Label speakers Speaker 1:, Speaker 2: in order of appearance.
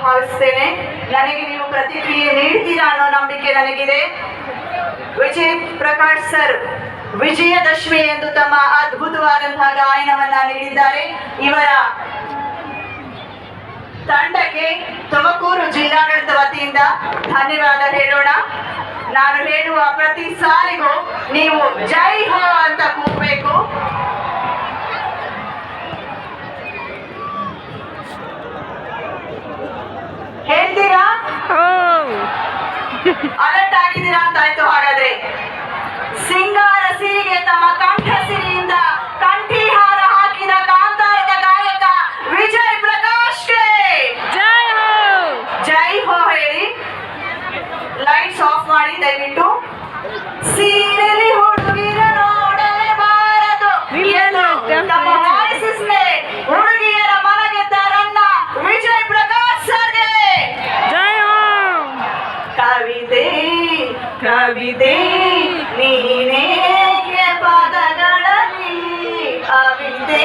Speaker 1: ಭಾವಿಸ್ತೇನೆ. ನನಗೆ ನೀವು ಪ್ರತಿಕ್ರಿಯೆ ನೀಡ್ತೀರಾ ಅನ್ನೋ ನಂಬಿಕೆ ನನಗಿದೆ. ವಿಜಯ್ ಪ್ರಕಾಶ್ ಸರ್ ವಿಜಯದಶಮಿ ಎಂದು ತಮ್ಮ ಅದ್ಭುತವಾದಂತಹ ಗಾಯನವನ್ನ ನೀಡಿದ್ದಾರೆ. ಇವರ ತಂಡಕ್ಕೆ ತುಮಕೂರು ಜಿಲ್ಲಾಡಳಿತ ವತಿಯಿಂದ ಧನ್ಯವಾದ ಹೇಳೋಣ. ನಾನು ಹೇಳುವ ಪ್ರತಿ ಸಾಲಿಗೂ ನೀವು ಜೈ ಹೋ ಅಂತ ಕೂಗಬೇಕು. ಹೇಳ್ತೀರಾ? ಅಲರ್ಟ್ ಆಗಿದ್ದೀರಾ ಅಂತ ಆಯ್ತು. ಹಾಗಾದ್ರೆ ಸಿಂಗಾರ ಸಿರಿಗೆ ತಮ್ಮ ಕಂಠಸಿರಿಯಿಂದ ಕಂಠಿಹಾರ ಹಾಕಿದ ಕಾಂತಾರದ ಗಾಯಕ ವಿಜಯ್ ಪ್ರಕಾಶ್ಗೆ
Speaker 2: ಜೈ ಹೋ.
Speaker 1: ಜೈ ಹೋ ಹೇಳಿ. ಲೈಟ್ಸ್ ಆಫ್ ಮಾಡಿ ದಯವಿಟ್ಟು. ಸೀರೆಲಿ ಹುಡುಗಿರ ನೋಡಲೇಬಾರದು ಎಂದು ತಮ್ಮ ವಾಯ್ಸಸ್ ಹುಡುಗಿಯರ ಮನಗೆದ್ದರನ್ನ ವಿಜಯ್ ಪ್ರಕಾಶ್ ಸರ್ಗೆ
Speaker 2: ಜೈ ಹೋ.
Speaker 1: ಕವಿತೆ ಕವಿತೆ ನೀನೇ ಪದಗಳಲ್ಲಿ ಕವಿತೆ